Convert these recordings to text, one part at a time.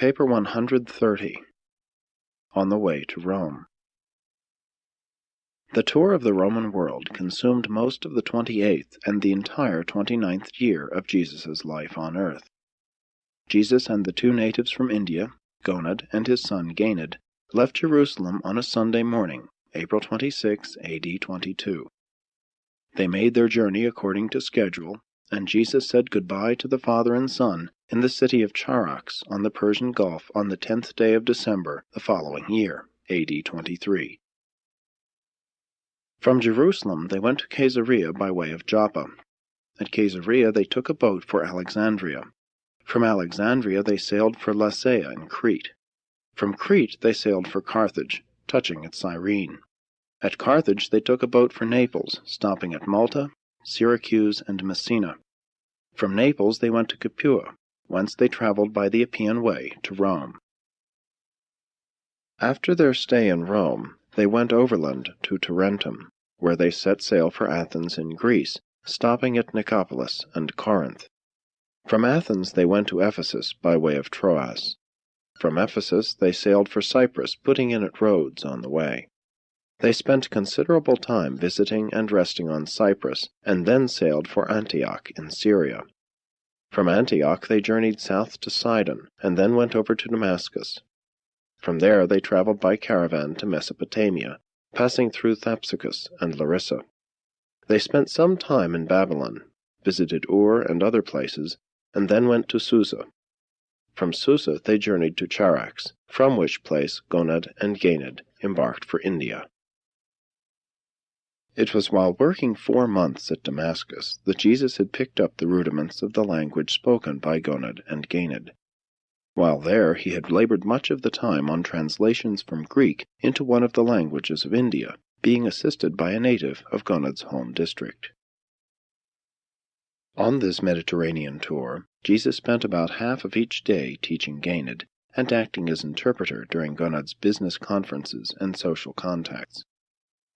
Paper 130. On the Way to Rome. The tour of the Roman world consumed most of the 28th and the entire 29th year of Jesus' life on earth. Jesus and the two natives from India, Gonad and his son Ganid, left Jerusalem on a Sunday morning, April 26, A.D. 22. They made their journey according to schedule, and Jesus said goodbye to the father and son in the city of Charax on the Persian Gulf on the 10th day of December the following year, A.D. 23. From Jerusalem they went to Caesarea by way of Joppa. At Caesarea they took a boat for Alexandria. From Alexandria they sailed for Lasea in Crete. From Crete they sailed for Carthage, touching at Cyrene. At Carthage they took a boat for Naples, stopping at Malta, Syracuse, and Messina. From Naples they went to Capua, whence they traveled by the Appian Way to Rome. After their stay in Rome, they went overland to Tarentum, where they set sail for Athens in Greece, stopping at Nicopolis and Corinth. From Athens they went to Ephesus by way of Troas. From Ephesus they sailed for Cyprus, putting in at Rhodes on the way. They spent considerable time visiting and resting on Cyprus, and then sailed for Antioch in Syria. From Antioch they journeyed south to Sidon, and then went over to Damascus. From there they traveled by caravan to Mesopotamia, passing through Thapsacus and Larissa. They spent some time in Babylon, visited Ur and other places, and then went to Susa. From Susa they journeyed to Charax, from which place Gonad and Ganid embarked for India. It was while working 4 months at Damascus that Jesus had picked up the rudiments of the language spoken by Gonad and Ganid. While there he had labored much of the time on translations from Greek into one of the languages of India, being assisted by a native of Gonad's home district. On this Mediterranean tour, Jesus spent about half of each day teaching Ganid, and acting as interpreter during Gonad's business conferences and social contacts.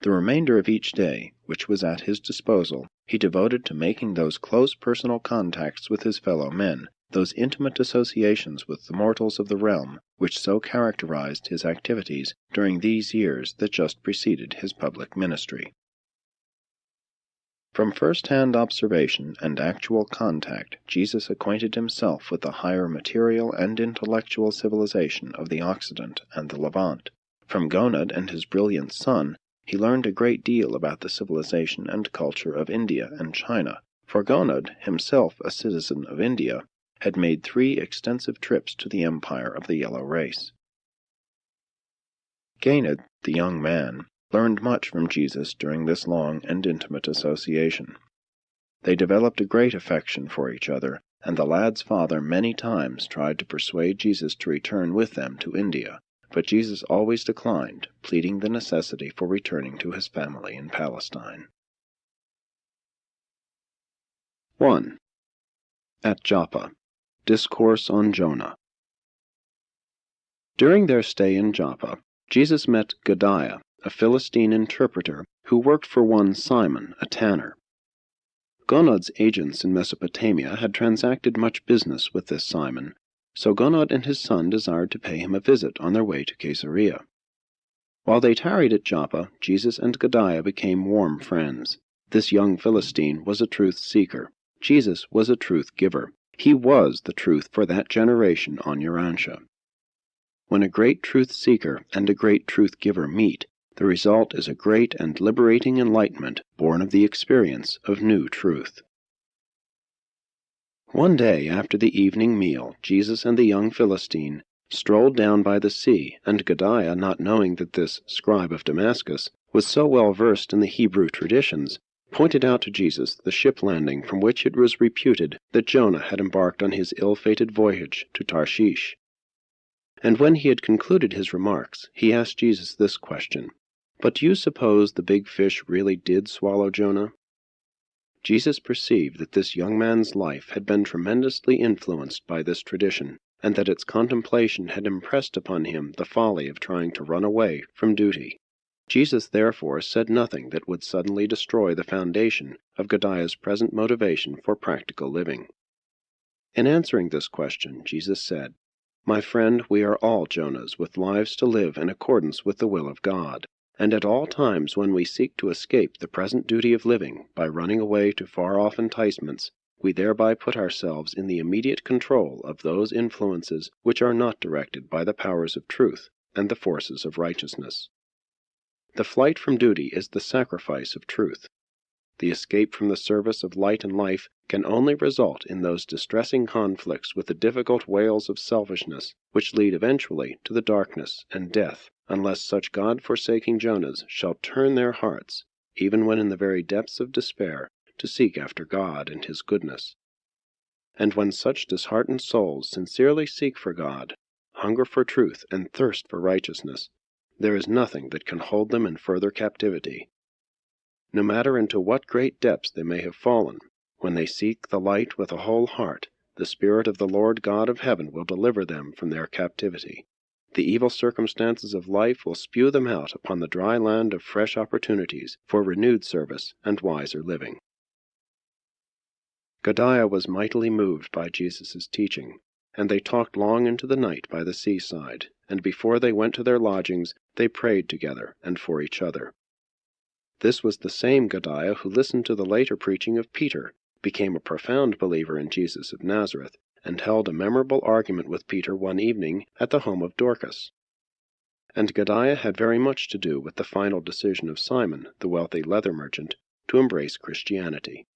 The remainder of each day, which was at his disposal, he devoted to making those close personal contacts with his fellow men, those intimate associations with the mortals of the realm, which so characterized his activities during these years that just preceded his public ministry. From first-hand observation and actual contact, Jesus acquainted himself with the higher material and intellectual civilization of the Occident and the Levant. From Gonad and his brilliant son, he learned a great deal about the civilization and culture of India and China, for Gonad, himself a citizen of India, had made 3 extensive trips to the empire of the yellow race. Ganid, the young man, learned much from Jesus during this long and intimate association. They developed a great affection for each other, and the lad's father many times tried to persuade Jesus to return with them to India, but Jesus always declined, pleading the necessity for returning to his family in Palestine. 1. At Joppa. Discourse on Jonah. During their stay in Joppa, Jesus met Godiah, a Philistine interpreter who worked for one Simon, a tanner. Gonad's agents in Mesopotamia had transacted much business with this Simon, so Gonad and his son desired to pay him a visit on their way to Caesarea. While they tarried at Joppa, Jesus and Godiah became warm friends. This young Philistine was a truth-seeker. Jesus was a truth-giver. He was the truth for that generation on Urantia. When a great truth-seeker and a great truth-giver meet, the result is a great and liberating enlightenment born of the experience of new truth. One day after the evening meal, Jesus and the young Philistine strolled down by the sea, and Godiah, not knowing that this scribe of Damascus was so well versed in the Hebrew traditions, pointed out to Jesus the ship landing from which it was reputed that Jonah had embarked on his ill-fated voyage to Tarshish. And when he had concluded his remarks, he asked Jesus this question, "But do you suppose the big fish really did swallow Jonah?" Jesus perceived that this young man's life had been tremendously influenced by this tradition, and that its contemplation had impressed upon him the folly of trying to run away from duty. Jesus therefore said nothing that would suddenly destroy the foundation of Godiah's present motivation for practical living. In answering this question, Jesus said, My friend, we are all Jonahs with lives to live in accordance with the will of God, and at all times when we seek to escape the present duty of living by running away to far-off enticements, we thereby put ourselves in the immediate control of those influences which are not directed by the powers of truth and the forces of righteousness. The flight from duty is the sacrifice of truth. The escape from the service of light and life can only result in those distressing conflicts with the difficult wails of selfishness which lead eventually to the darkness and death, unless such God-forsaking Jonahs shall turn their hearts, even when in the very depths of despair, to seek after God and His goodness. And when such disheartened souls sincerely seek for God, hunger for truth and thirst for righteousness, there is nothing that can hold them in further captivity. No matter into what great depths they may have fallen, when they seek the light with a whole heart, the Spirit of the Lord God of heaven will deliver them from their captivity. The evil circumstances of life will spew them out upon the dry land of fresh opportunities for renewed service and wiser living. Godiah was mightily moved by Jesus' teaching, and they talked long into the night by the seaside, and before they went to their lodgings they prayed together and for each other. This was the same Godiah who listened to the later preaching of Peter, became a profound believer in Jesus of Nazareth, and held a memorable argument with Peter one evening at the home of Dorcas. And Godiah had very much to do with the final decision of Simon, the wealthy leather merchant, to embrace Christianity.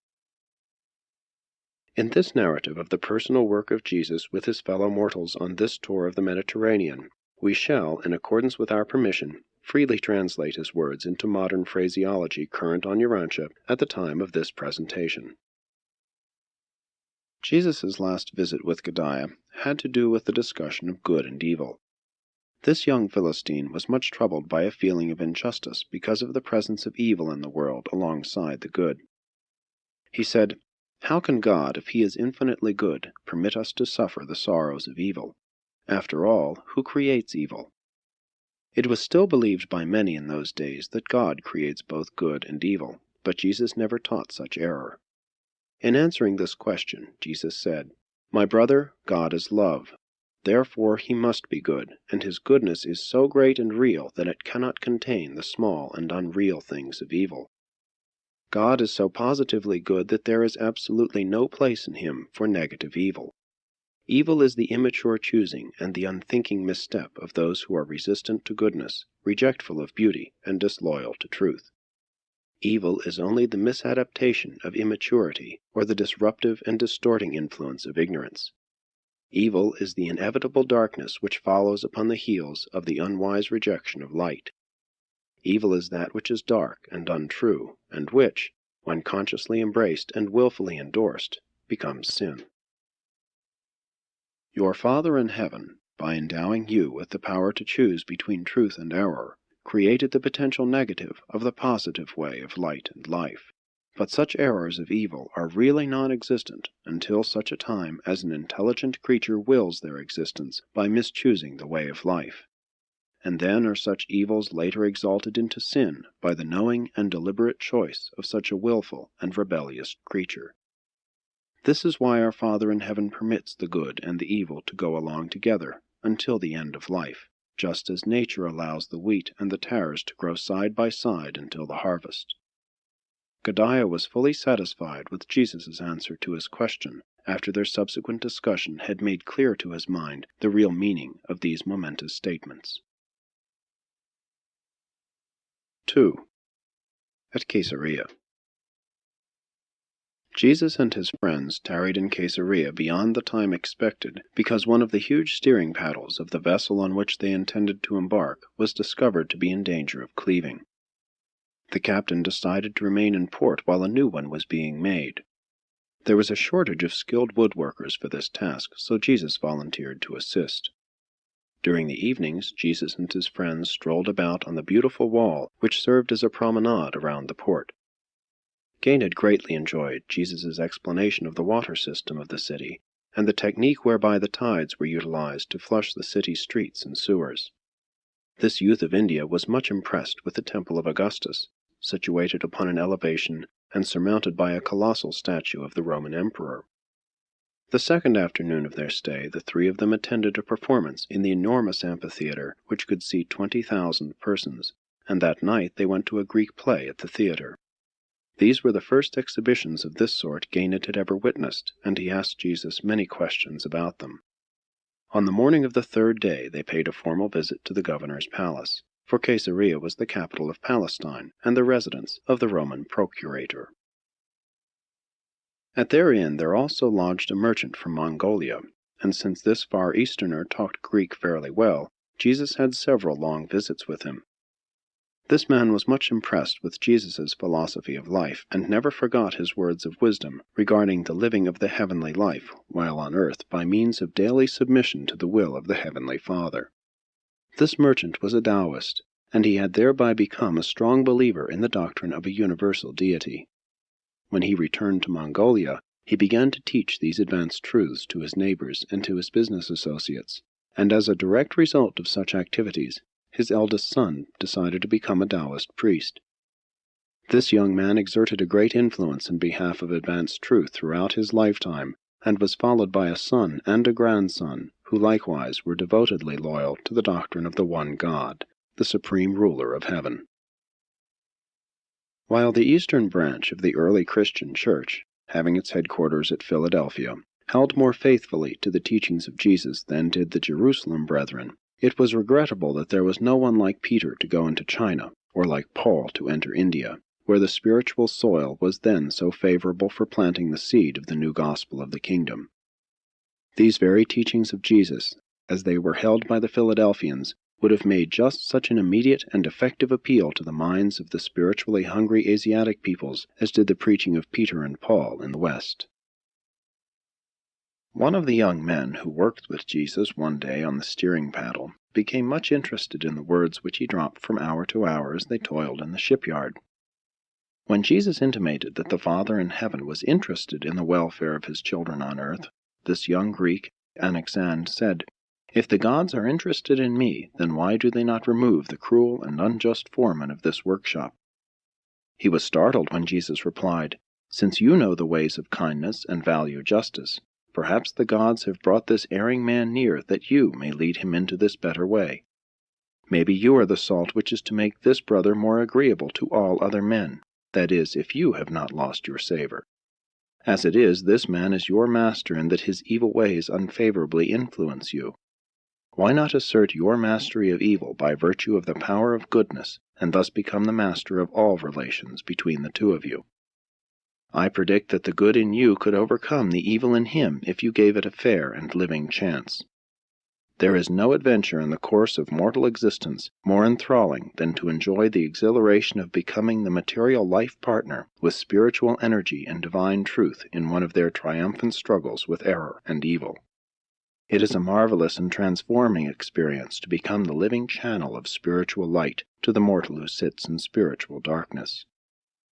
In this narrative of the personal work of Jesus with his fellow mortals on this tour of the Mediterranean, we shall, in accordance with our permission, freely translate his words into modern phraseology current on Urantia at the time of this presentation. Jesus' last visit with Godiah had to do with the discussion of good and evil. This young Philistine was much troubled by a feeling of injustice because of the presence of evil in the world alongside the good. He said, "How can God, if He is infinitely good, permit us to suffer the sorrows of evil? After all, who creates evil?" It was still believed by many in those days that God creates both good and evil, but Jesus never taught such error. In answering this question, Jesus said, "My brother, God is love. Therefore He must be good, and His goodness is so great and real that it cannot contain the small and unreal things of evil. God is so positively good that there is absolutely no place in Him for negative evil. Evil is the immature choosing and the unthinking misstep of those who are resistant to goodness, rejectful of beauty, and disloyal to truth. Evil is only the misadaptation of immaturity or the disruptive and distorting influence of ignorance. Evil is the inevitable darkness which follows upon the heels of the unwise rejection of light. Evil is that which is dark and untrue, and which, when consciously embraced and willfully endorsed, becomes sin. Your Father in heaven, by endowing you with the power to choose between truth and error, created the potential negative of the positive way of light and life. But such errors of evil are really non-existent until such a time as an intelligent creature wills their existence by mischoosing the way of life. And then are such evils later exalted into sin by the knowing and deliberate choice of such a willful and rebellious creature. This is why our Father in heaven permits the good and the evil to go along together until the end of life, just as nature allows the wheat and the tares to grow side by side until the harvest. Godiah was fully satisfied with Jesus' answer to his question after their subsequent discussion had made clear to his mind the real meaning of these momentous statements. 2. At Caesarea. Jesus and his friends tarried in Caesarea beyond the time expected because one of the huge steering paddles of the vessel on which they intended to embark was discovered to be in danger of cleaving. The captain decided to remain in port while a new one was being made. There was a shortage of skilled woodworkers for this task, so Jesus volunteered to assist. During the evenings, Jesus and his friends strolled about on the beautiful wall which served as a promenade around the port. Gain had greatly enjoyed Jesus' explanation of the water system of the city and the technique whereby the tides were utilized to flush the city streets and sewers. This youth of India was much impressed with the Temple of Augustus, situated upon an elevation and surmounted by a colossal statue of the Roman emperor. The second afternoon of their stay, the three of them attended a performance in the enormous amphitheatre, which could seat 20,000 persons, and that night they went to a Greek play at the theatre. These were the first exhibitions of this sort Ganid had ever witnessed, and he asked Jesus many questions about them. On the morning of the third day they paid a formal visit to the governor's palace, for Caesarea was the capital of Palestine and the residence of the Roman procurator. At their inn there also lodged a merchant from Mongolia, and since this far easterner talked Greek fairly well, Jesus had several long visits with him. This man was much impressed with Jesus' philosophy of life, and never forgot his words of wisdom regarding the living of the heavenly life while on earth by means of daily submission to the will of the Heavenly Father. This merchant was a Taoist, and he had thereby become a strong believer in the doctrine of a universal deity. When he returned to Mongolia, he began to teach these advanced truths to his neighbors and to his business associates, and as a direct result of such activities, his eldest son decided to become a Taoist priest. This young man exerted a great influence in behalf of advanced truth throughout his lifetime, and was followed by a son and a grandson, who likewise were devotedly loyal to the doctrine of the one God, the supreme ruler of heaven. While the eastern branch of the early Christian Church, having its headquarters at Philadelphia, held more faithfully to the teachings of Jesus than did the Jerusalem brethren, it was regrettable that there was no one like Peter to go into China, or like Paul to enter India, where the spiritual soil was then so favorable for planting the seed of the new gospel of the kingdom. These very teachings of Jesus, as they were held by the Philadelphians, would have made just such an immediate and effective appeal to the minds of the spiritually hungry Asiatic peoples as did the preaching of Peter and Paul in the West. One of the young men who worked with Jesus one day on the steering paddle became much interested in the words which he dropped from hour to hour as they toiled in the shipyard. When Jesus intimated that the Father in heaven was interested in the welfare of his children on earth, this young Greek, Alexander, said, "If the gods are interested in me, then why do they not remove the cruel and unjust foreman of this workshop?" He was startled when Jesus replied, "Since you know the ways of kindness and value justice, perhaps the gods have brought this erring man near that you may lead him into this better way. Maybe you are the salt which is to make this brother more agreeable to all other men, that is, if you have not lost your savor. As it is, this man is your master, and that his evil ways unfavorably influence you. Why not assert your mastery of evil by virtue of the power of goodness, and thus become the master of all relations between the two of you? I predict that the good in you could overcome the evil in him if you gave it a fair and living chance. There is no adventure in the course of mortal existence more enthralling than to enjoy the exhilaration of becoming the material life partner with spiritual energy and divine truth in one of their triumphant struggles with error and evil. It is a marvelous and transforming experience to become the living channel of spiritual light to the mortal who sits in spiritual darkness.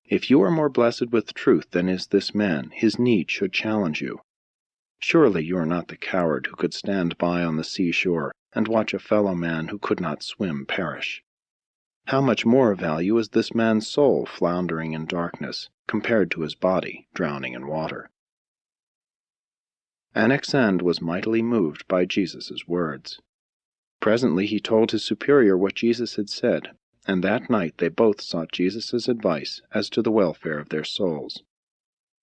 If you are more blessed with truth than is this man, his need should challenge you. Surely you are not the coward who could stand by on the seashore and watch a fellow man who could not swim perish. How much more of value is this man's soul floundering in darkness, compared to his body drowning in water? Alexander was mightily moved by Jesus' words. Presently he told his superior what Jesus had said, and that night they both sought Jesus' advice as to the welfare of their souls.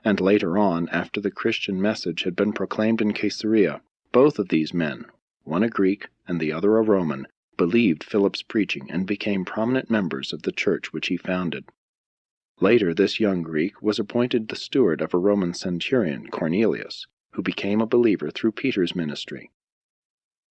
And later on, after the Christian message had been proclaimed in Caesarea, both of these men, one a Greek and the other a Roman, believed Philip's preaching and became prominent members of the church which he founded. Later this young Greek was appointed the steward of a Roman centurion, Cornelius, who became a believer through Peter's ministry.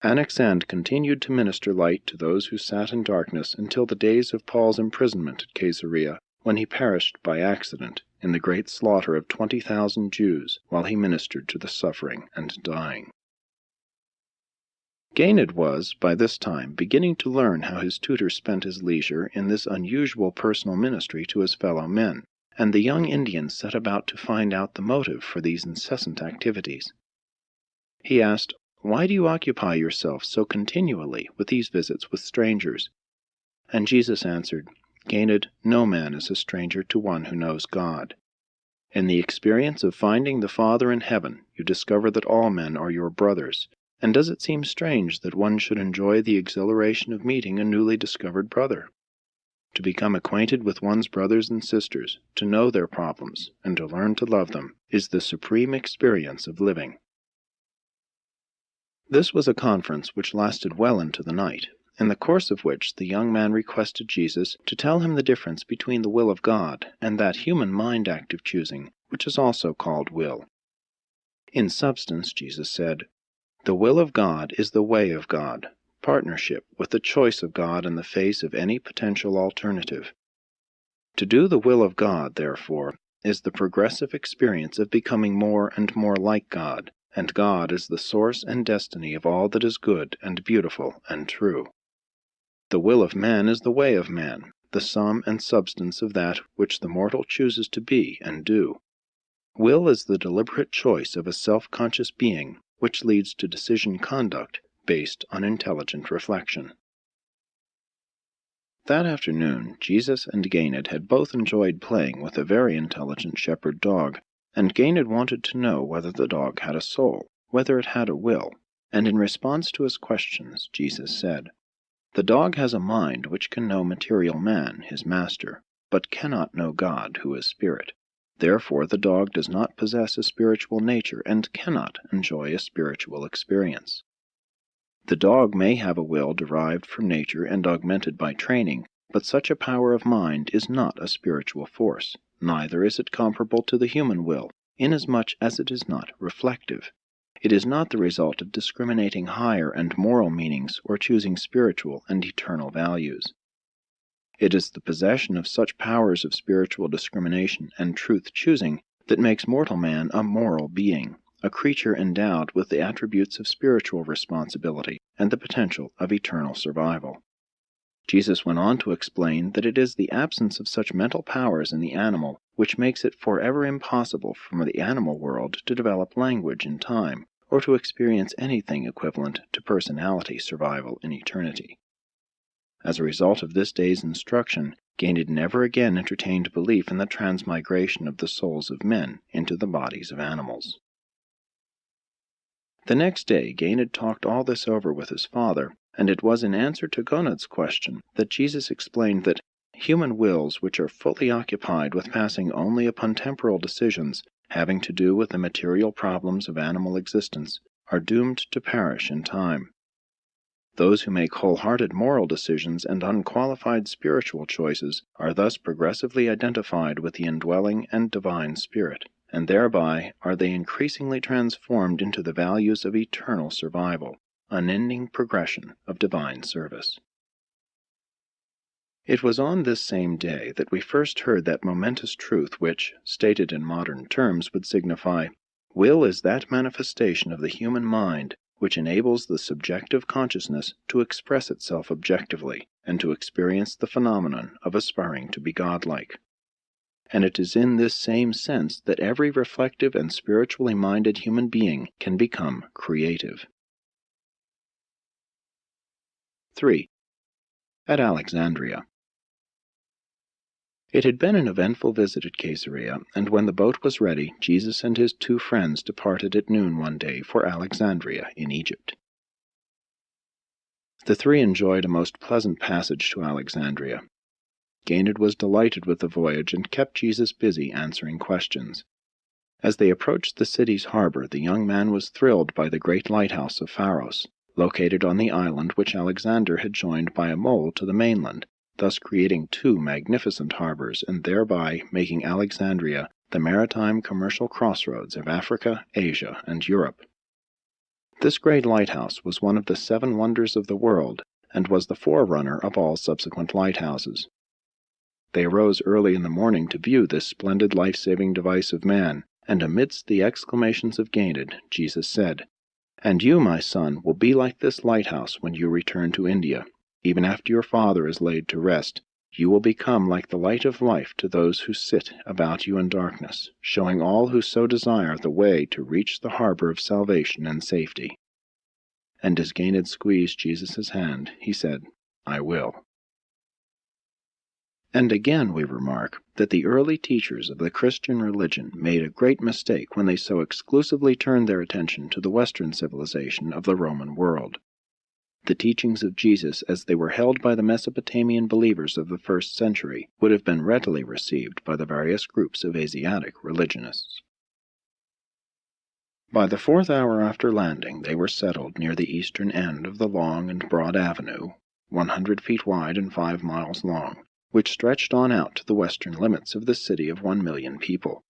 Alexander continued to minister light to those who sat in darkness until the days of Paul's imprisonment at Caesarea, when he perished by accident in the great slaughter of 20,000 Jews while he ministered to the suffering and dying. Ganid was, by this time, beginning to learn how his tutor spent his leisure in this unusual personal ministry to his fellow men, and the young Indian set about to find out the motive for these incessant activities. He asked, "Why do you occupy yourself so continually with these visits with strangers?" And Jesus answered, "Ganid, no man is a stranger to one who knows God. In the experience of finding the Father in heaven, you discover that all men are your brothers. And does it seem strange that one should enjoy the exhilaration of meeting a newly discovered brother? To become acquainted with one's brothers and sisters, to know their problems, and to learn to love them, is the supreme experience of living. This was a conference which lasted well into the night, in the course of which the young man requested Jesus to tell him the difference between the will of God and that human mind act of choosing, which is also called will. In substance, Jesus said, "The will of God is the way of God, partnership with the choice of God in the face of any potential alternative. To do the will of God, therefore, is the progressive experience of becoming more and more like God, and God is the source and destiny of all that is good and beautiful and true. The will of man is the way of man, the sum and substance of that which the mortal chooses to be and do. Will is the deliberate choice of a self-conscious being, which leads to decision conduct based on intelligent reflection." That afternoon, Jesus and Ganid had both enjoyed playing with a very intelligent shepherd dog, and Ganid wanted to know whether the dog had a soul, whether it had a will, and in response to his questions, Jesus said, "The dog has a mind which can know material man, his master, but cannot know God, who is spirit. Therefore the dog does not possess a spiritual nature and cannot enjoy a spiritual experience. The dog may have a will derived from nature and augmented by training, but such a power of mind is not a spiritual force, neither is it comparable to the human will, inasmuch as it is not reflective. It is not the result of discriminating higher and moral meanings or choosing spiritual and eternal values. It is the possession of such powers of spiritual discrimination and truth-choosing that makes mortal man a moral being, a creature endowed with the attributes of spiritual responsibility and the potential of eternal survival." Jesus went on to explain that it is the absence of such mental powers in the animal which makes it forever impossible for the animal world to develop language in time, or to experience anything equivalent to personality survival in eternity. As a result of this day's instruction, Ganid never again entertained belief in the transmigration of the souls of men into the bodies of animals. The next day, Ganid talked all this over with his father, and it was in answer to Gonad's question that Jesus explained that human wills which are fully occupied with passing only upon temporal decisions having to do with the material problems of animal existence are doomed to perish in time. Those who make wholehearted moral decisions and unqualified spiritual choices are thus progressively identified with the indwelling and divine spirit, and thereby are they increasingly transformed into the values of eternal survival, unending progression of divine service. It was on this same day that we first heard that momentous truth which, stated in modern terms, would signify, will is that manifestation of the human mind which enables the subjective consciousness to express itself objectively and to experience the phenomenon of aspiring to be godlike. And it is in this same sense that every reflective and spiritually minded human being can become creative. 3. At Alexandria. It had been an eventful visit at Caesarea, and when the boat was ready, Jesus and his 2 friends departed at noon one day for Alexandria in Egypt. The 3 enjoyed a most pleasant passage to Alexandria. Ganid was delighted with the voyage and kept Jesus busy answering questions. As they approached the city's harbor, the young man was thrilled by the great lighthouse of Pharos, located on the island which Alexander had joined by a mole to the mainland, thus creating 2 magnificent harbors and thereby making Alexandria the maritime commercial crossroads of Africa, Asia, and Europe. This great lighthouse was one of the 7 wonders of the world and was the forerunner of all subsequent lighthouses. They arose early in the morning to view this splendid life-saving device of man, and amidst the exclamations of Ganid, Jesus said, "And you, my son, will be like this lighthouse when you return to India. Even after your father is laid to rest, you will become like the light of life to those who sit about you in darkness, showing all who so desire the way to reach the harbor of salvation and safety." And as Ganid squeezed Jesus' hand, he said, "I will." And again we remark that the early teachers of the Christian religion made a great mistake when they so exclusively turned their attention to the Western civilization of the Roman world. The teachings of Jesus as they were held by the Mesopotamian believers of the first century would have been readily received by the various groups of Asiatic religionists. By the 4th hour after landing they were settled near the eastern end of the long and broad avenue, 100 feet wide and 5 miles long, which stretched on out to the western limits of the city of 1,000,000 people.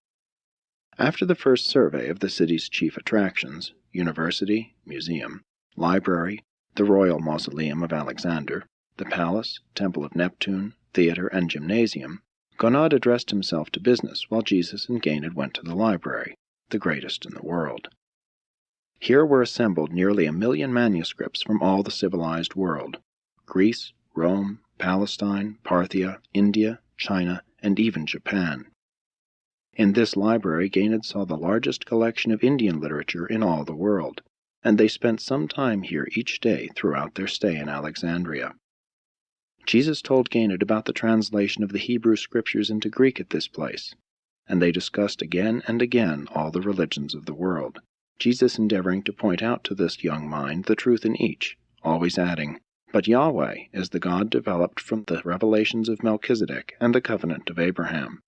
After the first survey of the city's chief attractions, university, museum, library, the royal mausoleum of Alexander, the palace, temple of Neptune, theater, and gymnasium, Gonaud addressed himself to business while Jesus and Gained went to the library, the greatest in the world. Here were assembled nearly 1,000,000 manuscripts from all the civilized world: Greece, Rome, Palestine, Parthia, India, China, and even Japan. In this library Gained saw the largest collection of Indian literature in all the world, and they spent some time here each day throughout their stay in Alexandria. Jesus told Gained about the translation of the Hebrew Scriptures into Greek at this place, and they discussed again and again all the religions of the world, Jesus endeavoring to point out to this young mind the truth in each, always adding, "But Yahweh is the God developed from the revelations of Melchizedek and the covenant of Abraham."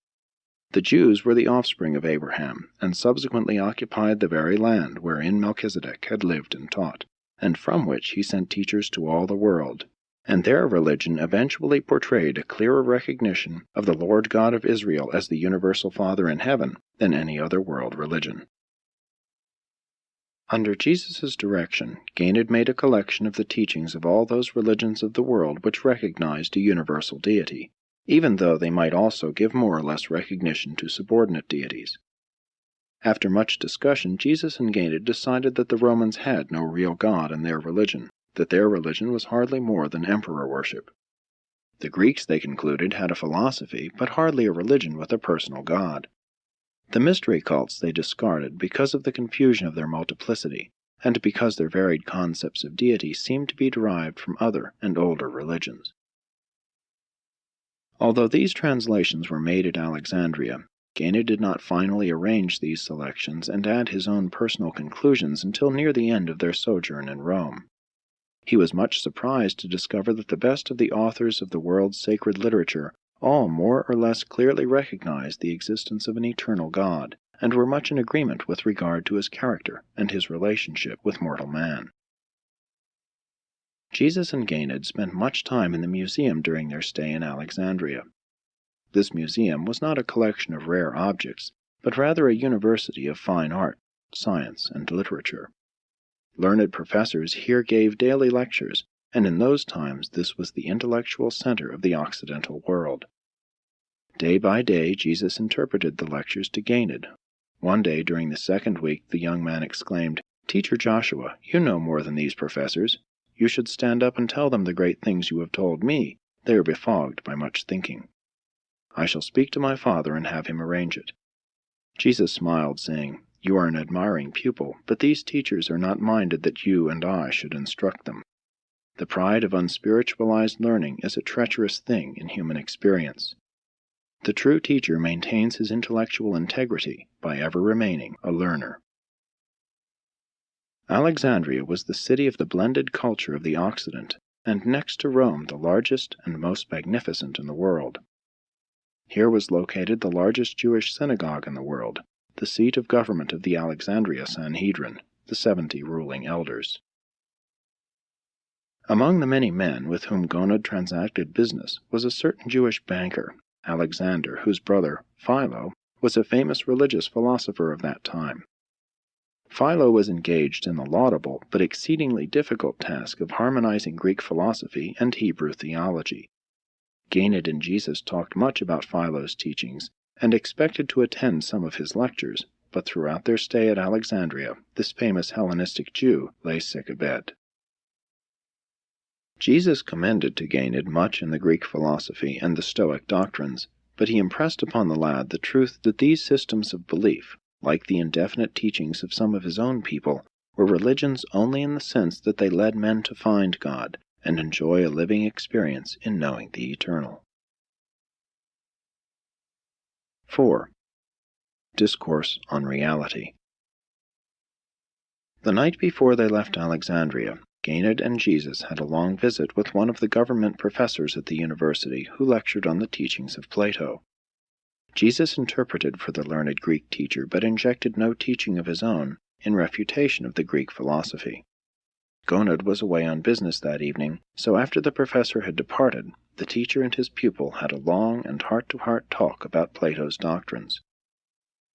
The Jews were the offspring of Abraham, and subsequently occupied the very land wherein Melchizedek had lived and taught, and from which he sent teachers to all the world, and their religion eventually portrayed a clearer recognition of the Lord God of Israel as the universal Father in heaven than any other world religion. Under Jesus' direction, Gained made a collection of the teachings of all those religions of the world which recognized a universal deity, even though they might also give more or less recognition to subordinate deities. After much discussion, Jesus and Gained decided that the Romans had no real God in their religion, that their religion was hardly more than emperor worship. The Greeks, they concluded, had a philosophy, but hardly a religion with a personal God. The mystery cults they discarded because of the confusion of their multiplicity, and because their varied concepts of deity seemed to be derived from other and older religions. Although these translations were made at Alexandria, Gained did not finally arrange these selections and add his own personal conclusions until near the end of their sojourn in Rome. He was much surprised to discover that the best of the authors of the world's sacred literature all more or less clearly recognized the existence of an eternal God, and were much in agreement with regard to his character and his relationship with mortal man. Jesus and Gained spent much time in the museum during their stay in Alexandria. This museum was not a collection of rare objects, but rather a university of fine art, science, and literature. Learned professors here gave daily lectures, and in those times this was the intellectual center of the Occidental world. Day by day Jesus interpreted the lectures to Gained. One day during the second week the young man exclaimed, "Teacher Joshua, you know more than these professors. You should stand up and tell them the great things you have told me. They are befogged by much thinking." "I shall speak to my father and have him arrange it." Jesus smiled, saying, "You are an admiring pupil, but these teachers are not minded that you and I should instruct them. The pride of unspiritualized learning is a treacherous thing in human experience. The true teacher maintains his intellectual integrity by ever remaining a learner." Alexandria was the city of the blended culture of the Occident, and next to Rome the largest and most magnificent in the world. Here was located the largest Jewish synagogue in the world, the seat of government of the Alexandria Sanhedrin, the 70 ruling elders. Among the many men with whom Gonaud transacted business was a certain Jewish banker, Alexander, whose brother, Philo, was a famous religious philosopher of that time. Philo was engaged in the laudable but exceedingly difficult task of harmonizing Greek philosophy and Hebrew theology. Gained and Jesus talked much about Philo's teachings, and expected to attend some of his lectures, but throughout their stay at Alexandria, this famous Hellenistic Jew lay sick abed. Jesus commended to Gained much in the Greek philosophy and the Stoic doctrines, but he impressed upon the lad the truth that these systems of belief, like the indefinite teachings of some of his own people, were religions only in the sense that they led men to find God and enjoy a living experience in knowing the eternal. 4. Discourse on Reality. The night before they left Alexandria, Gaynor and Jesus had a long visit with one of the government professors at the university who lectured on the teachings of Plato. Jesus interpreted for the learned Greek teacher, but injected no teaching of his own in refutation of the Greek philosophy. Gaynor was away on business that evening, so after the professor had departed, the teacher and his pupil had a long and heart-to-heart talk about Plato's doctrines.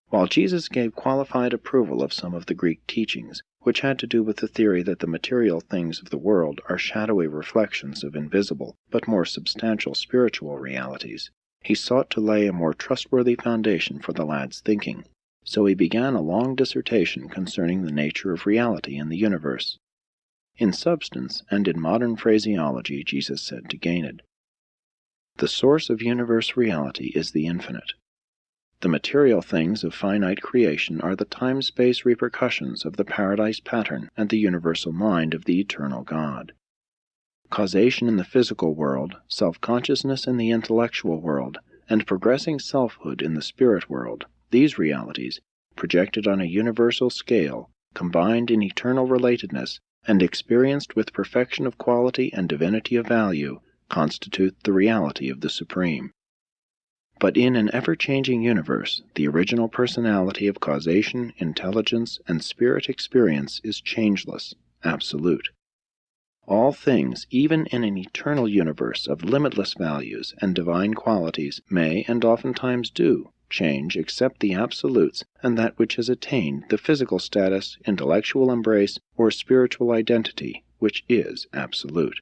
While Jesus gave qualified approval of some of the Greek teachings, which had to do with the theory that the material things of the world are shadowy reflections of invisible but more substantial spiritual realities, he sought to lay a more trustworthy foundation for the lad's thinking, so he began a long dissertation concerning the nature of reality in the universe. In substance, and in modern phraseology, Jesus said to Gaynor, "The source of universe reality is the infinite. The material things of finite creation are the time-space repercussions of the paradise pattern and the universal mind of the eternal God. Causation in the physical world, self-consciousness in the intellectual world, and progressing selfhood in the spirit world, these realities, projected on a universal scale, combined in eternal relatedness, and experienced with perfection of quality and divinity of value, constitute the reality of the Supreme. But in an ever-changing universe, the original personality of causation, intelligence, and spirit experience is changeless, absolute. All things, even in an eternal universe of limitless values and divine qualities, may, and oftentimes do, change except the absolutes and that which has attained the physical status, intellectual embrace, or spiritual identity, which is absolute.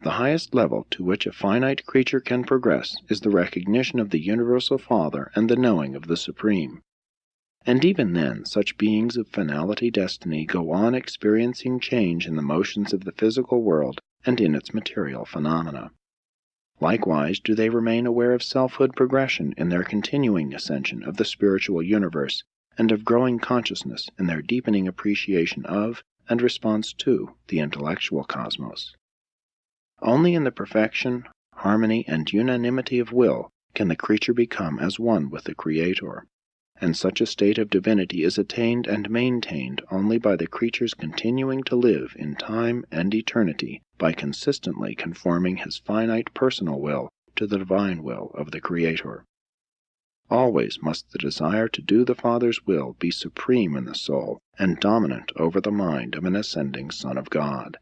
The highest level to which a finite creature can progress is the recognition of the universal Father and the knowing of the Supreme. And even then, such beings of finality destiny go on experiencing change in the motions of the physical world and in its material phenomena. Likewise do they remain aware of selfhood progression in their continuing ascension of the spiritual universe, and of growing consciousness in their deepening appreciation of and response to the intellectual cosmos. Only in the perfection, harmony, and unanimity of will can the creature become as one with the Creator, and such a state of divinity is attained and maintained only by the creature's continuing to live in time and eternity by consistently conforming his finite personal will to the divine will of the Creator. Always must the desire to do the Father's will be supreme in the soul and dominant over the mind of an ascending Son of God.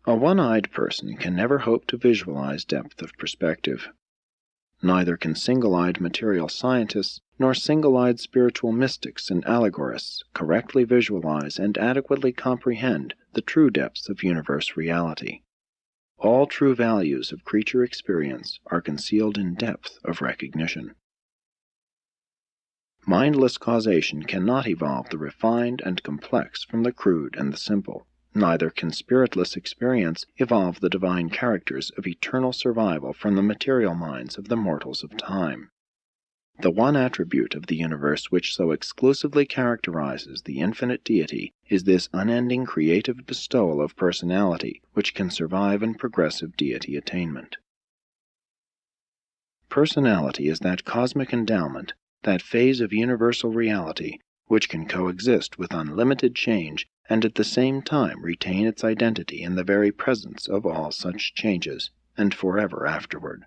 A one-eyed person can never hope to visualize depth of perspective. Neither can single-eyed material scientists nor single-eyed spiritual mystics and allegorists correctly visualize and adequately comprehend the true depths of universe reality. All true values of creature experience are concealed in depth of recognition. Mindless causation cannot evolve the refined and complex from the crude and the simple. Neither can spiritless experience evolve the divine characters of eternal survival from the material minds of the mortals of time. The one attribute of the universe which so exclusively characterizes the infinite deity is this unending creative bestowal of personality which can survive in progressive deity attainment. Personality is that cosmic endowment, that phase of universal reality, which can coexist with unlimited change and at the same time retain its identity in the very presence of all such changes, and forever afterward.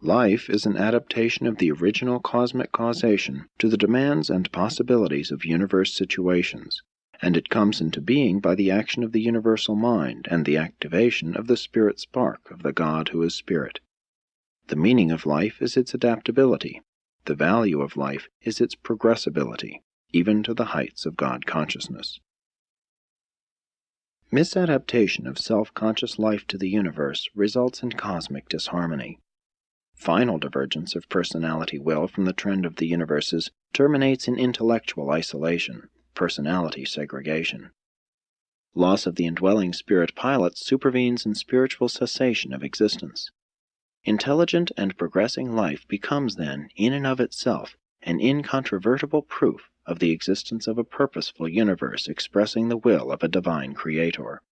Life is an adaptation of the original cosmic causation to the demands and possibilities of universe situations, and it comes into being by the action of the universal mind and the activation of the spirit spark of the God who is Spirit. The meaning of life is its adaptability. The value of life is its progressibility, even to the heights of God consciousness. Misadaptation of self-conscious life to the universe results in cosmic disharmony. Final divergence of personality will from the trend of the universes terminates in intellectual isolation, personality segregation. Loss of the indwelling spirit pilot supervenes in spiritual cessation of existence. Intelligent and progressing life becomes then, in and of itself, an incontrovertible proof of the existence of a purposeful universe expressing the will of a divine Creator.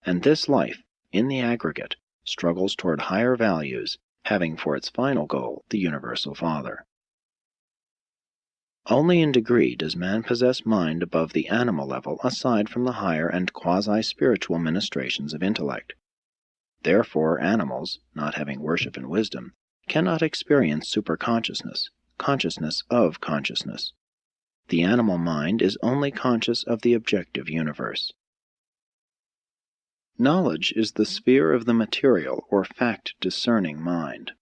And this life, in the aggregate, struggles toward higher values, having for its final goal the universal Father. Only in degree does man possess mind above the animal level aside from the higher and quasi-spiritual ministrations of intellect. Therefore animals, not having worship and wisdom, cannot experience superconsciousness, consciousness of consciousness. The animal mind is only conscious of the objective universe. Knowledge is the sphere of the material or fact-discerning mind.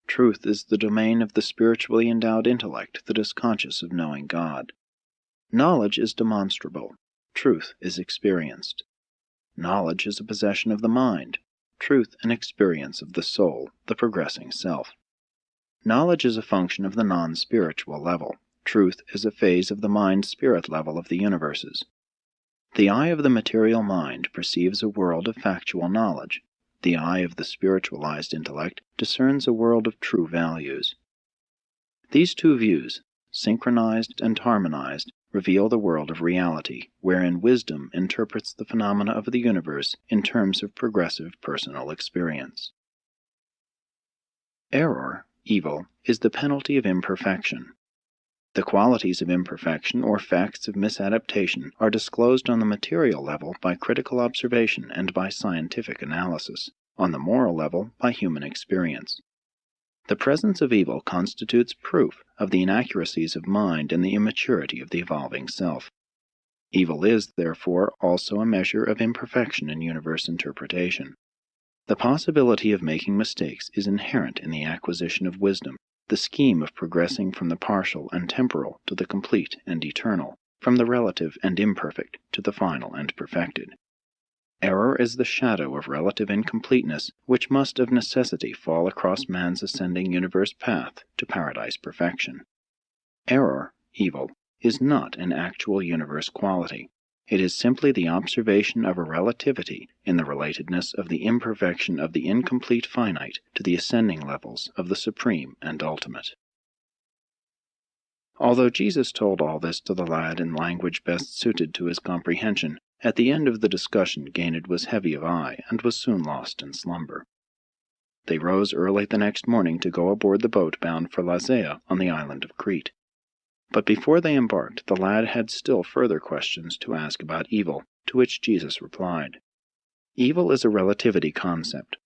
Truth is the domain of the spiritually endowed intellect that is conscious of knowing God. Knowledge is demonstrable. Truth is experienced. Knowledge is a possession of the mind. Truth an experience of the soul, the progressing self. Knowledge is a function of the non-spiritual level. Truth is a phase of the mind-spirit level of the universes. The eye of the material mind perceives a world of factual knowledge. The eye of the spiritualized intellect discerns a world of true values. These two views, synchronized and harmonized, reveal the world of reality, wherein wisdom interprets the phenomena of the universe in terms of progressive personal experience. Error, evil, is the penalty of imperfection. The qualities of imperfection or facts of misadaptation are disclosed on the material level by critical observation and by scientific analysis, on the moral level by human experience. The presence of evil constitutes proof of the inaccuracies of mind and the immaturity of the evolving self. Evil is, therefore, also a measure of imperfection in universe interpretation. The possibility of making mistakes is inherent in the acquisition of wisdom, the scheme of progressing from the partial and temporal to the complete and eternal, from the relative and imperfect to the final and perfected. Error is the shadow of relative incompleteness which must of necessity fall across man's ascending universe path to paradise perfection. Error, evil, is not an actual universe quality. It is simply the observation of a relativity in the relatedness of the imperfection of the incomplete finite to the ascending levels of the supreme and ultimate. Although Jesus told all this to the lad in language best suited to his comprehension, at the end of the discussion Ganid was heavy of eye and was soon lost in slumber. They rose early the next morning to go aboard the boat bound for Lasea on the island of Crete. But before they embarked, the lad had still further questions to ask about evil, to which Jesus replied. Evil is a relativity concept.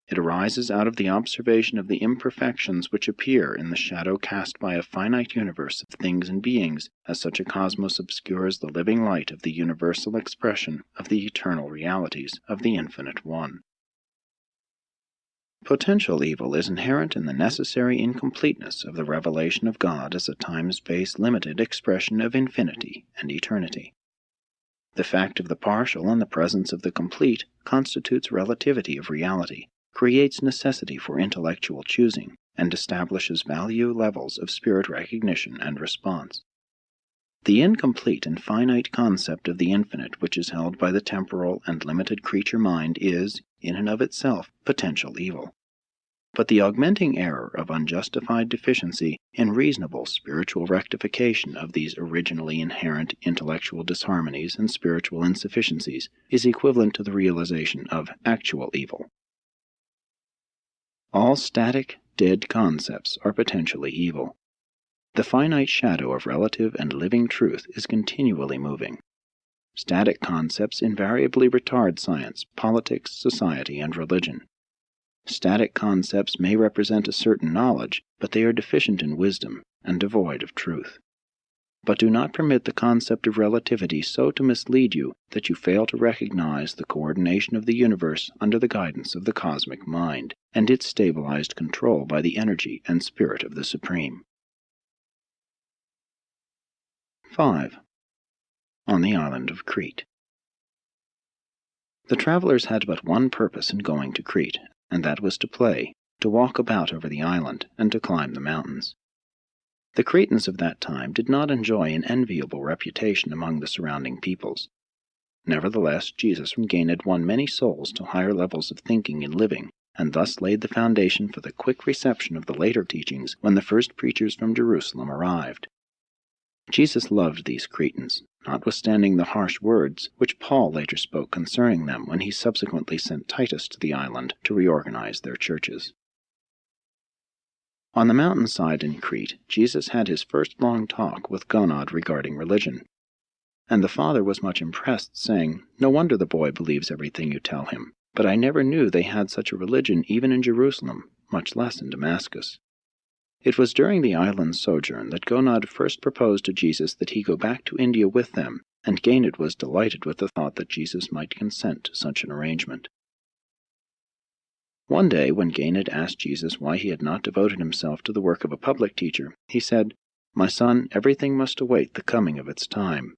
It arises out of the observation of the imperfections which appear in the shadow cast by a finite universe of things and beings, as such a cosmos obscures the living light of the universal expression of the eternal realities of the Infinite One. Potential evil is inherent in the necessary incompleteness of the revelation of God as a time-space limited expression of infinity and eternity. The fact of the partial and the presence of the complete constitutes relativity of reality, creates necessity for intellectual choosing, and establishes value levels of spirit recognition and response. The incomplete and finite concept of the infinite which is held by the temporal and limited creature mind is, in and of itself, potential evil. But the augmenting error of unjustified deficiency in reasonable spiritual rectification of these originally inherent intellectual disharmonies and spiritual insufficiencies is equivalent to the realization of actual evil. All static, dead concepts are potentially evil. The finite shadow of relative and living truth is continually moving. Static concepts invariably retard science, politics, society, and religion. Static concepts may represent a certain knowledge, but they are deficient in wisdom and devoid of truth. But do not permit the concept of relativity so to mislead you that you fail to recognize the coordination of the universe under the guidance of the cosmic mind, and its stabilized control by the energy and spirit of the Supreme. 5. On the island of Crete. The travelers had but one purpose in going to Crete, and that was to play, to walk about over the island, and to climb the mountains. The Cretans of that time did not enjoy an enviable reputation among the surrounding peoples. Nevertheless, Jesus from Ganid won many souls to higher levels of thinking and living, and thus laid the foundation for the quick reception of the later teachings when the first preachers from Jerusalem arrived. Jesus loved these Cretans, notwithstanding the harsh words which Paul later spoke concerning them when he subsequently sent Titus to the island to reorganize their churches. On the mountainside in Crete, Jesus had his first long talk with JONAH regarding religion. And the father was much impressed, saying, "No wonder the boy believes everything you tell him. But I never knew they had such a religion even in Jerusalem, much less in Damascus." It was during the island's sojourn that JONAH first proposed to Jesus that he go back to India with them, and Ganid was delighted with the thought that Jesus might consent to such an arrangement. One day, when Ganid asked Jesus why he had not devoted himself to the work of a public teacher, he said, "My son, everything must await the coming of its time.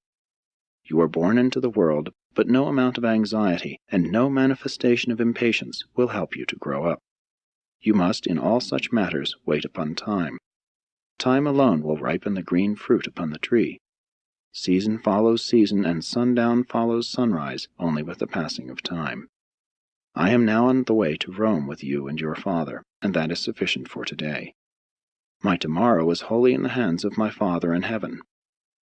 You are born into the world, but no amount of anxiety and no manifestation of impatience will help you to grow up. You must, in all such matters, wait upon time. Time alone will ripen the green fruit upon the tree. Season follows season, and sundown follows sunrise, only with the passing of time. I am now on the way to Rome with you and your father, and that is sufficient for today. My tomorrow is wholly in the hands of my Father in heaven."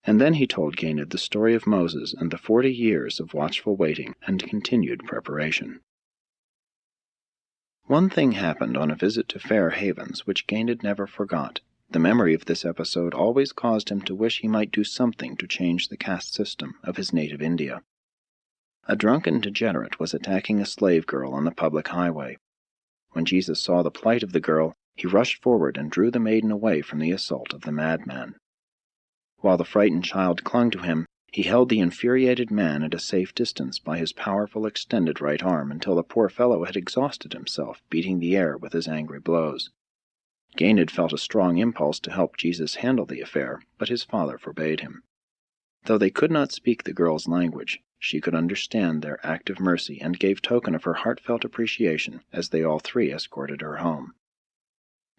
And then he told Ganid the story of Moses and the 40 years of watchful waiting and continued preparation. One thing happened on a visit to Fair Havens which Ganid never forgot. The memory of this episode always caused him to wish he might do something to change the caste system of his native India. A drunken degenerate was attacking a slave girl on the public highway. When Jesus saw the plight of the girl, he rushed forward and drew the maiden away from the assault of the madman. While the frightened child clung to him, he held the infuriated man at a safe distance by his powerful extended right arm until the poor fellow had exhausted himself, beating the air with his angry blows. Ganid felt a strong impulse to help Jesus handle the affair, but his father forbade him. Though they could not speak the girl's language, she could understand their act of mercy and gave token of her heartfelt appreciation as they all three escorted her home.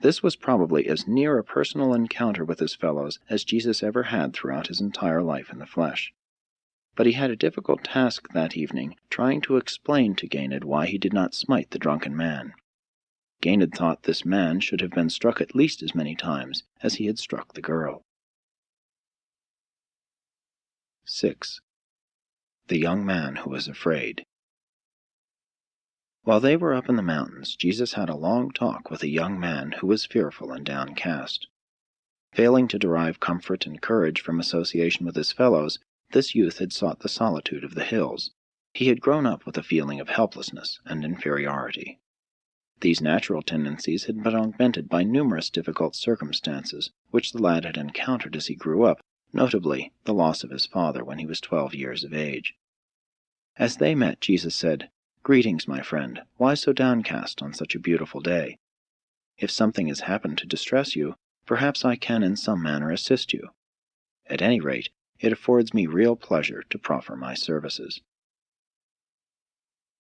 This was probably as near a personal encounter with his fellows as Jesus ever had throughout his entire life in the flesh. But he had a difficult task that evening, trying to explain to Ganid why he did not smite the drunken man. Ganid thought this man should have been struck at least as many times as he had struck the girl. 6. The young man who was afraid. While they were up in the mountains, Jesus had a long talk with a young man who was fearful and downcast. Failing to derive comfort and courage from association with his fellows, this youth had sought the solitude of the hills. He had grown up with a feeling of helplessness and inferiority. These natural tendencies had been augmented by numerous difficult circumstances which the lad had encountered as he grew up, notably the loss of his father when he was 12 years of age. As they met, Jesus said, "Greetings, my friend. Why so downcast on such a beautiful day? If something has happened to distress you, perhaps I can in some manner assist you. At any rate, it affords me real pleasure to proffer my services."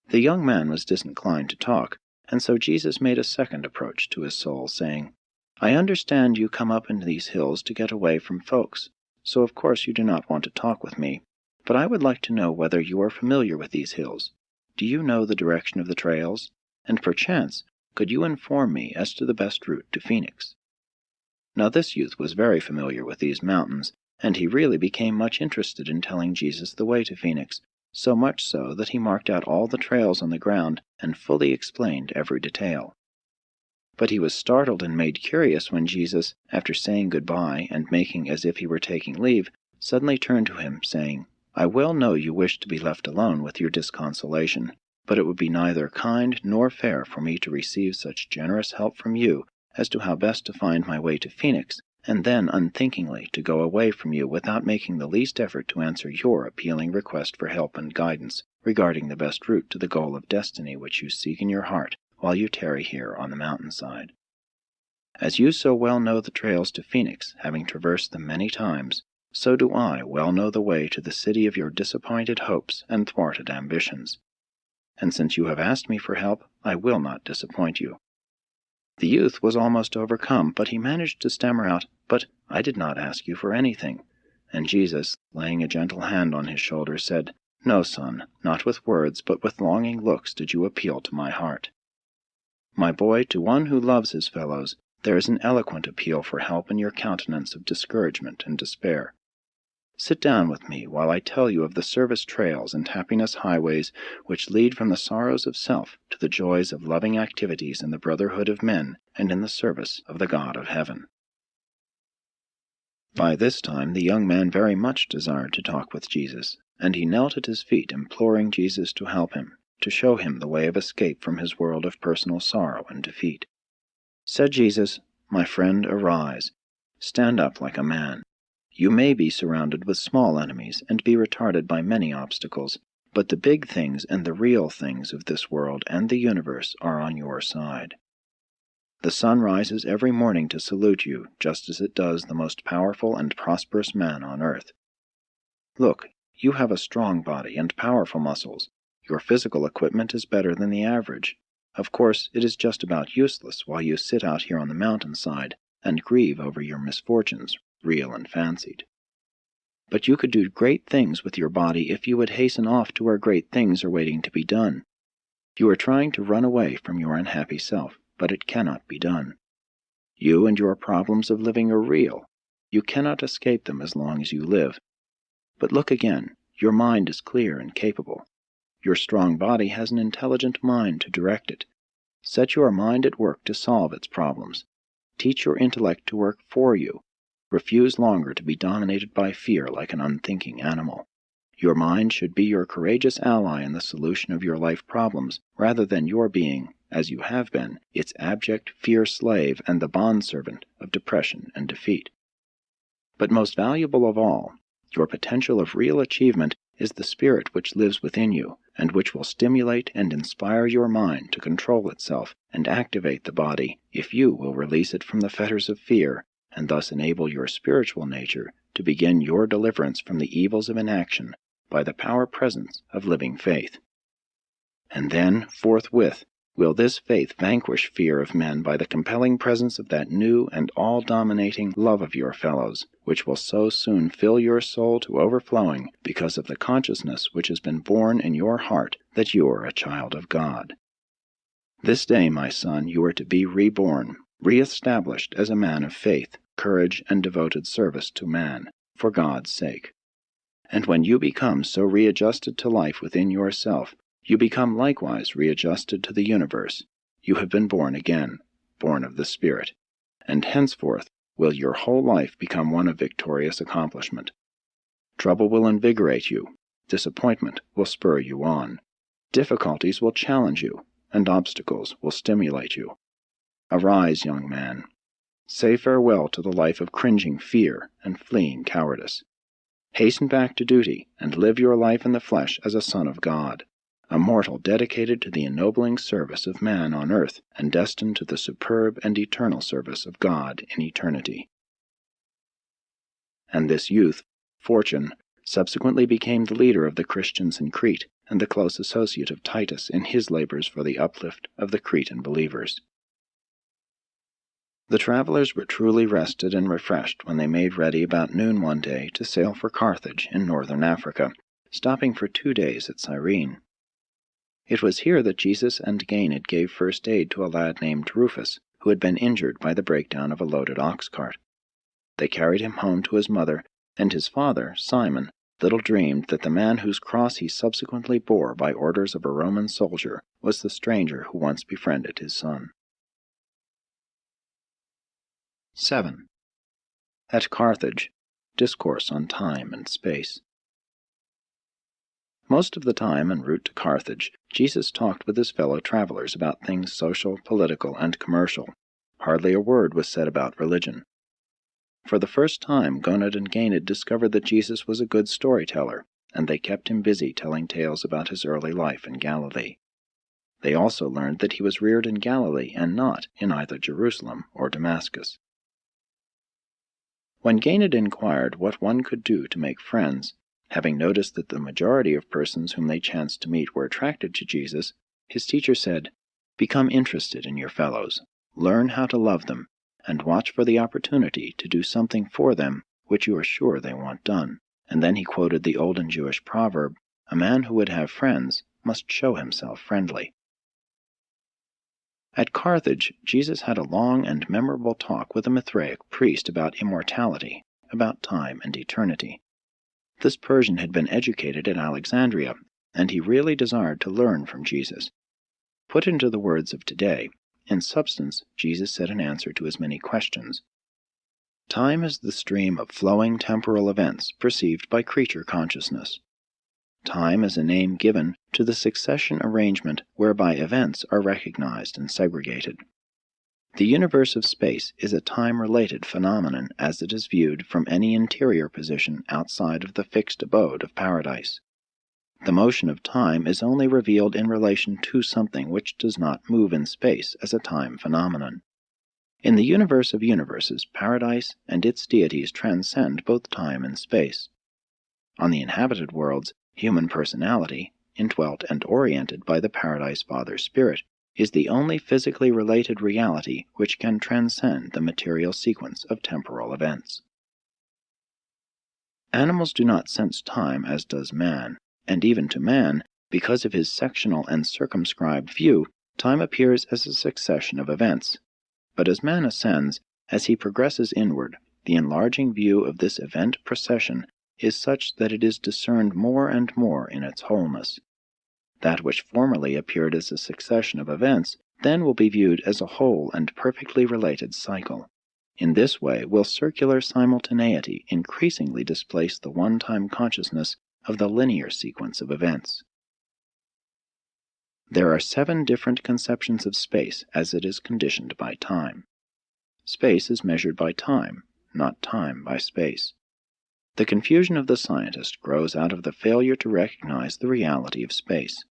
The young man was disinclined to talk, and so Jesus made a second approach to his soul, saying, "I understand you come up into these hills to get away from folks, so of course you do not want to talk with me, but I would like to know whether you are familiar with these hills. Do you know the direction of the trails? And perchance, could you inform me as to the best route to Phoenix?" Now this youth was very familiar with these mountains, and he really became much interested in telling Jesus the way to Phoenix, so much so that he marked out all the trails on the ground and fully explained every detail. But he was startled and made curious when Jesus, after saying goodbye and making as if he were taking leave, suddenly turned to him, saying, "I well know you wish to be left alone with your disconsolation, but it would be neither kind nor fair for me to receive such generous help from you as to how best to find my way to Phoenix, and then unthinkingly to go away from you without making the least effort to answer your appealing request for help and guidance regarding the best route to the goal of destiny which you seek in your heart while you tarry here on the mountainside. As you so well know the trails to Phoenix, having traversed them many times, so do I well know the way to the city of your disappointed hopes and thwarted ambitions. And since you have asked me for help, I will not disappoint you." The youth was almost overcome, but he managed to stammer out, "But I did not ask you for anything." And Jesus, laying a gentle hand on his shoulder, said, "No, son, not with words, but with longing looks did you appeal to my heart. My boy, to one who loves his fellows, there is an eloquent appeal for help in your countenance of discouragement and despair. Sit down with me while I tell you of the service trails and happiness highways which lead from the sorrows of self to the joys of loving activities in the brotherhood of men and in the service of the God of heaven." By this time the young man very much desired to talk with Jesus, and he knelt at his feet imploring Jesus to help him, to show him the way of escape from his world of personal sorrow and defeat. Said Jesus, "My friend, arise. Stand up like a man. You may be surrounded with small enemies and be retarded by many obstacles, but the big things and the real things of this world and the universe are on your side. The sun rises every morning to salute you, just as it does the most powerful and prosperous man on earth. Look, you have a strong body and powerful muscles. Your physical equipment is better than the average. Of course, it is just about useless while you sit out here on the mountainside and grieve over your misfortunes, real and fancied. But you could do great things with your body if you would hasten off to where great things are waiting to be done. You are trying to run away from your unhappy self, but it cannot be done. You and your problems of living are real. You cannot escape them as long as you live. But look again, your mind is clear and capable. Your strong body has an intelligent mind to direct it. Set your mind at work to solve its problems. Teach your intellect to work for you. Refuse longer to be dominated by fear like an unthinking animal. Your mind should be your courageous ally in the solution of your life problems, rather than your being, as you have been, its abject fear slave and the bondservant of depression and defeat. But most valuable of all, your potential of real achievement is the spirit which lives within you, and which will stimulate and inspire your mind to control itself and activate the body if you will release it from the fetters of fear, and thus enable your spiritual nature to begin your deliverance from the evils of inaction by the power presence of living faith. And then, forthwith, will this faith vanquish fear of men by the compelling presence of that new and all-dominating love of your fellows, which will so soon fill your soul to overflowing because of the consciousness which has been born in your heart that you are a child of God. This day, my son, you are to be reborn, re-established as a man of faith, courage, and devoted service to man, for God's sake. And when you become so readjusted to life within yourself, you become likewise readjusted to the universe. You have been born again, born of the Spirit, and henceforth will your whole life become one of victorious accomplishment. Trouble will invigorate you, disappointment will spur you on, difficulties will challenge you, and obstacles will stimulate you. Arise, young man. Say farewell to the life of cringing fear and fleeing cowardice. Hasten back to duty and live your life in the flesh as a son of God, a mortal dedicated to the ennobling service of man on earth and destined to the superb and eternal service of God in eternity. And this youth, Fortune, subsequently became the leader of the Christians in Crete and the close associate of Titus in his labors for the uplift of the Cretan believers. The travelers were truly rested and refreshed when they made ready about noon one day to sail for Carthage in northern Africa, stopping for 2 days at Cyrene. It was here that Jesus and Ganid gave first aid to a lad named Rufus, who had been injured by the breakdown of a loaded ox cart. They carried him home to his mother, and his father, Simon, little dreamed that the man whose cross he subsequently bore by orders of a Roman soldier was the stranger who once befriended his son. 7. At Carthage, Discourse on Time and Space. Most of the time en route to Carthage, Jesus talked with his fellow travelers about things social, political, and commercial. Hardly a word was said about religion. For the first time, Gonad and Ganid discovered that Jesus was a good storyteller, and they kept him busy telling tales about his early life in Galilee. They also learned that he was reared in Galilee and not in either Jerusalem or Damascus. When Ganid inquired what one could do to make friends, having noticed that the majority of persons whom they chanced to meet were attracted to Jesus, his teacher said, "Become interested in your fellows, learn how to love them, and watch for the opportunity to do something for them which you are sure they want done." And then he quoted the olden Jewish proverb, "A man who would have friends must show himself friendly." At Carthage, Jesus had a long and memorable talk with a Mithraic priest about immortality, about time and eternity. This Persian had been educated at Alexandria, and he really desired to learn from Jesus. Put into the words of today, in substance, Jesus said in answer to his many questions, "Time is the stream of flowing temporal events perceived by creature consciousness. Time is a name given to the succession arrangement whereby events are recognized and segregated. The universe of space is a time-related phenomenon as it is viewed from any interior position outside of the fixed abode of paradise. The motion of time is only revealed in relation to something which does not move in space as a time phenomenon. In the universe of universes, paradise and its deities transcend both time and space. On the inhabited worlds, human personality, indwelt and oriented by the Paradise Father Spirit, is the only physically related reality which can transcend the material sequence of temporal events. Animals do not sense time as does man, and even to man, because of his sectional and circumscribed view, time appears as a succession of events. But as man ascends, as he progresses inward, the enlarging view of this event procession is such that it is discerned more and more in its wholeness. That which formerly appeared as a succession of events then will be viewed as a whole and perfectly related cycle. In this way will circular simultaneity increasingly displace the one-time consciousness of the linear sequence of events. There are 7 different conceptions of space as it is conditioned by time. Space is measured by time, not time by space. The confusion of the scientist grows out of the failure to recognize the reality of space.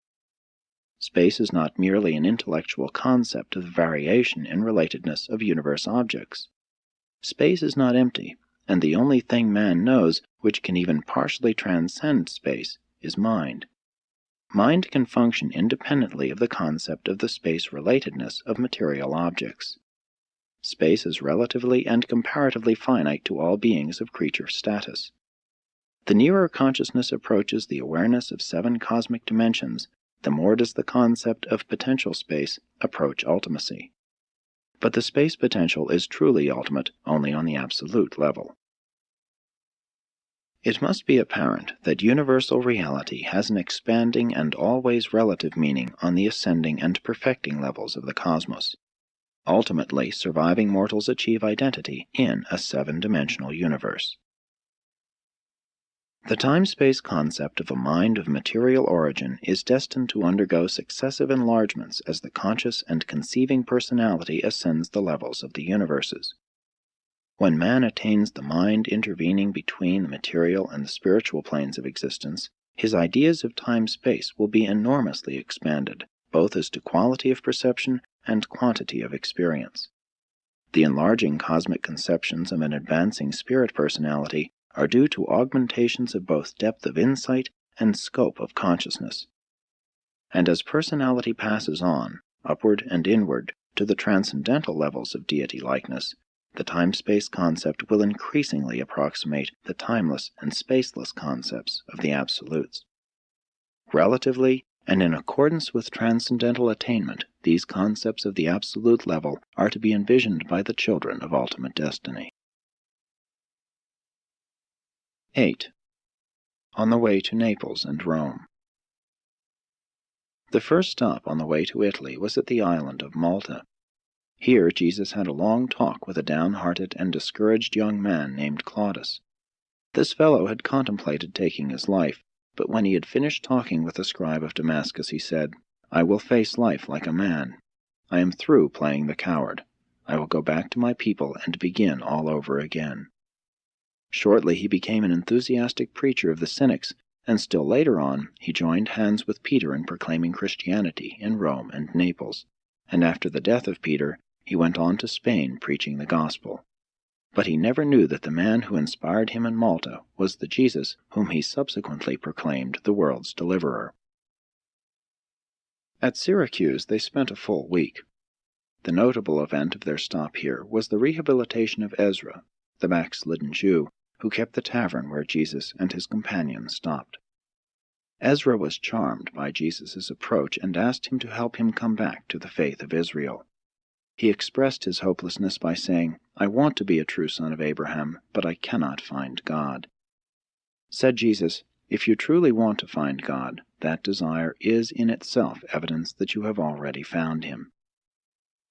Space is not merely an intellectual concept of the variation in relatedness of universe objects. Space is not empty, and the only thing man knows which can even partially transcend space is mind. Mind can function independently of the concept of the space-relatedness of material objects. Space is relatively and comparatively finite to all beings of creature status. The nearer consciousness approaches the awareness of 7 cosmic dimensions, the more does the concept of potential space approach ultimacy. But the space potential is truly ultimate only on the absolute level. It must be apparent that universal reality has an expanding and always relative meaning on the ascending and perfecting levels of the cosmos. Ultimately, surviving mortals achieve identity in a 7-dimensional universe. The time-space concept of a mind of material origin is destined to undergo successive enlargements as the conscious and conceiving personality ascends the levels of the universes. When man attains the mind intervening between the material and the spiritual planes of existence, his ideas of time-space will be enormously expanded, both as to quality of perception and quantity of experience. The enlarging cosmic conceptions of an advancing spirit personality are due to augmentations of both depth of insight and scope of consciousness. And as personality passes on, upward and inward, to the transcendental levels of deity-likeness, the time-space concept will increasingly approximate the timeless and spaceless concepts of the absolutes. Relatively, and in accordance with transcendental attainment, these concepts of the absolute level are to be envisioned by the children of ultimate destiny. 8. On the way to Naples and Rome. The first stop on the way to Italy was at the island of Malta. Here Jesus had a long talk with a downhearted and discouraged young man named Claudius. This fellow had contemplated taking his life, but when he had finished talking with the scribe of Damascus, he said, "I will face life like a man. I am through playing the coward. I will go back to my people and begin all over again." Shortly he became an enthusiastic preacher of the Cynics, and still later on he joined hands with Peter in proclaiming Christianity in Rome and Naples, and after the death of Peter, he went on to Spain preaching the gospel. But he never knew that the man who inspired him in Malta was the Jesus whom he subsequently proclaimed the world's deliverer. At Syracuse they spent a full week. The notable event of their stop here was the rehabilitation of Ezra, the backslidden Jew, who kept the tavern where Jesus and his companions stopped. Ezra was charmed by Jesus' approach and asked him to help him come back to the faith of Israel. He expressed his hopelessness by saying, "I want to be a true son of Abraham, but I cannot find God." Said Jesus, "If you truly want to find God, that desire is in itself evidence that you have already found Him.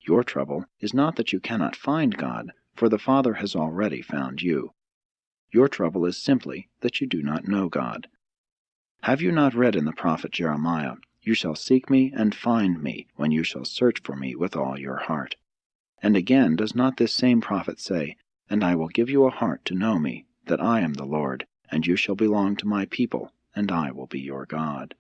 Your trouble is not that you cannot find God, for the Father has already found you. Your trouble is simply that you do not know God. Have you not read in the prophet Jeremiah, 'You shall seek me and find me, when you shall search for me with all your heart'? And again, does not this same prophet say, 'And I will give you a heart to know me, that I am the Lord, and you shall belong to my people, and I will be your God'?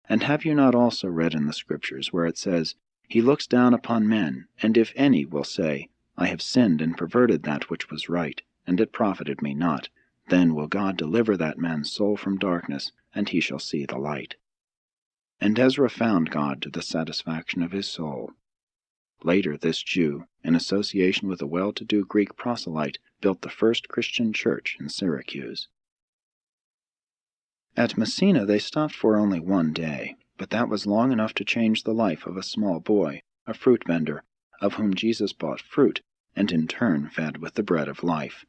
And have you not also read in the Scriptures where it says, 'He looks down upon men, and if any will say, I have sinned and perverted that which was right, and it profited me not, then will God deliver that man's soul from darkness, and he shall see the light.' And Ezra found God to the satisfaction of his soul. Later, this Jew, in association with a well-to-do Greek proselyte, built the first Christian church in Syracuse. At Messina they stopped for only one day, but that was long enough to change the life of a small boy, a fruit vendor, of whom Jesus bought fruit, and in turn fed with the bread of life.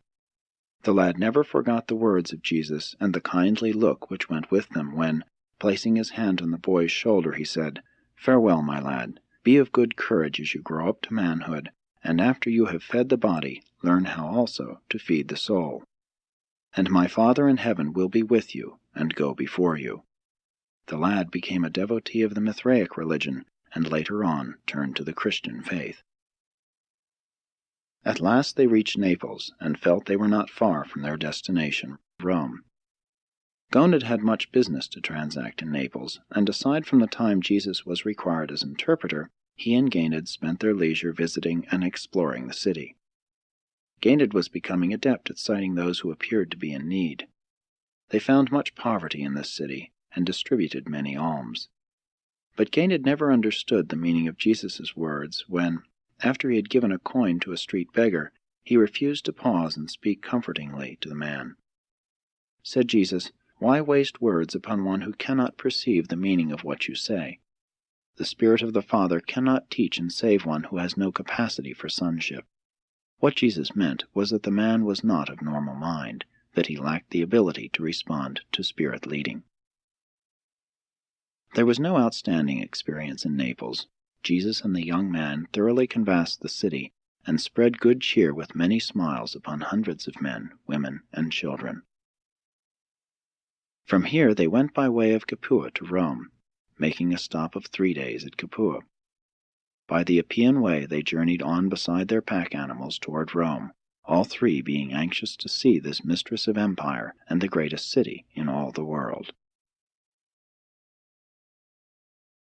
The lad never forgot the words of Jesus and the kindly look which went with them when, placing his hand on the boy's shoulder, he said, "Farewell, my lad. Be of good courage as you grow up to manhood, and after you have fed the body, learn how also to feed the soul. And my Father in heaven will be with you, and go before you." The lad became a devotee of the Mithraic religion, and later on turned to the Christian faith. At last they reached Naples, and felt they were not far from their destination, Rome. Gonad had much business to transact in Naples, and aside from the time Jesus was required as interpreter, he and Gonad spent their leisure visiting and exploring the city. Gonad was becoming adept at citing those who appeared to be in need. They found much poverty in this city, and distributed many alms. But Gonad never understood the meaning of Jesus' words when, after he had given a coin to a street beggar, he refused to pause and speak comfortingly to the man. Said Jesus, "Why waste words upon one who cannot perceive the meaning of what you say? The Spirit of the Father cannot teach and save one who has no capacity for sonship." What Jesus meant was that the man was not of normal mind, that he lacked the ability to respond to Spirit leading. There was no outstanding experience in Naples. Jesus and the young man thoroughly canvassed the city, and spread good cheer with many smiles upon hundreds of men, women, and children. From here they went by way of Capua to Rome, making a stop of 3 days at Capua. By the Appian Way they journeyed on beside their pack animals toward Rome, all three being anxious to see this mistress of empire and the greatest city in all the world.